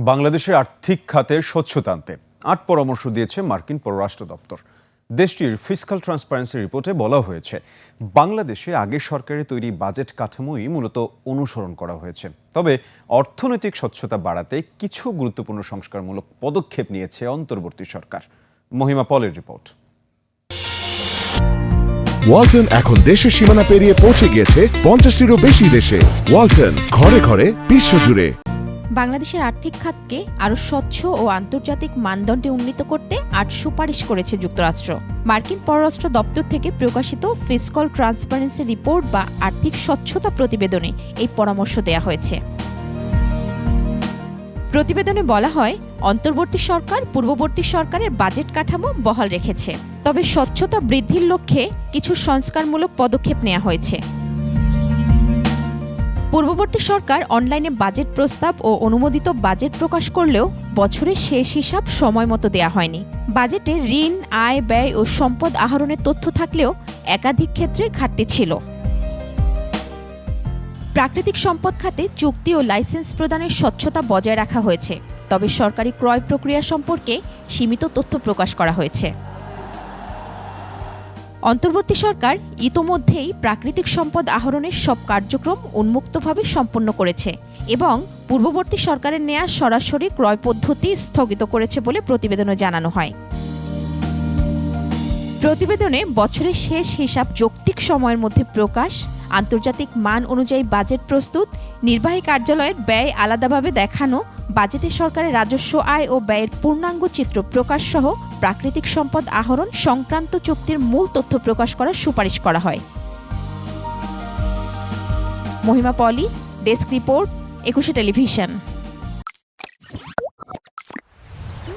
বাংলাদেশের আর্থিক খাতের স্বচ্ছতা আনতে ৮ পরামর্শ দিয়েছে মার্কিন পররাষ্ট্র দপ্তর। দেশটির ফিসক্যাল ট্রান্সপারেন্সি রিপোর্টে বলা হয়েছে, বাংলাদেশে আগের সরকারের তৈরি বাজেট কাঠামোই মূলত অনুসরণ করা হয়েছে। তবে অর্থনৈতিক স্বচ্ছতা বাড়াতে কিছু গুরুত্বপূর্ণ সংস্কারমূলক পদক্ষেপ নিয়েছে অন্তর্বর্তী সরকার। মহিমা পলের রিপোর্ট। ওয়ালটন এখন দেশের সীমানা পেরিয়ে পৌঁছে গিয়েছে 50টিরও বেশি দেশে। ওয়ালটন, ঘরে ঘরে বিশ্বজুড়ে। বাংলাদেশের আর্থিক খাতকে আরও স্বচ্ছ ও আন্তর্জাতিক মানদণ্ডে উন্নীত করতে ৮ সুপারিশ করেছে যুক্তরাষ্ট্র। মার্কিন পররাষ্ট্র দপ্তর থেকে প্রকাশিত ফিসক্যাল ট্রান্সপারেন্সি রিপোর্ট বা আর্থিক স্বচ্ছতা প্রতিবেদনে এই পরামর্শ দেয়া হয়েছে। প্রতিবেদনে বলা হয়, অন্তর্বর্তী সরকার পূর্ববর্তী সরকারের বাজেট কাঠামো বহাল রেখেছে, তবে স্বচ্ছতা বৃদ্ধির লক্ষ্যে কিছু সংস্কারমূলক পদক্ষেপ নেওয়া হয়েছে। পূর্ববর্তী সরকার অনলাইনে বাজেট প্রস্তাব ও অনুমোদিত বাজেট প্রকাশ করলেও বছরের শেষ হিসাব সময়মতো দেয়া হয়নি। বাজেটে ঋণ, আয়, ব্যয় ও সম্পদ আহরণের তথ্য থাকলেও একাধিক ক্ষেত্রে ঘাটতি ছিল। প্রাকৃতিক সম্পদ খাতে চুক্তি ও লাইসেন্স প্রদানের স্বচ্ছতা বজায় রাখা হয়েছে, তবে সরকারি ক্রয় প্রক্রিয়া সম্পর্কে সীমিত তথ্য প্রকাশ করা হয়েছে। অন্তর্বর্তী সরকার ইতোমধ্যেই প্রাকৃতিক সম্পদ আহরণের সব কার্যক্রম উন্মুক্তভাবে সম্পন্ন করেছে এবং পূর্ববর্তী সরকারের নেয়া সরাসরি ক্রয় পদ্ধতি স্থগিত করেছে বলে প্রতিবেদনে জানানো হয়। প্রতিবেদনে বছরের শেষ হিসাব যৌক্তিক সময়ের মধ্যে প্রকাশ, আন্তর্জাতিক মান অনুযায়ী বাজেট প্রস্তুত, নির্বাহী কার্যালয়ের ব্যয় আলাদাভাবে দেখানো, বাজেটে সরকারের রাজস্ব আয় ও ব্যয়ের পূর্ণাঙ্গ চিত্র প্রকাশ সহ প্রাকৃতিক সম্পদ আহরণ সংক্রান্ত চুক্তির মূল তথ্য প্রকাশ করার সুপারিশ করা হয়। মহিমা পলি, ডেস্ক রিপোর্ট, 21 টেলিভিশন।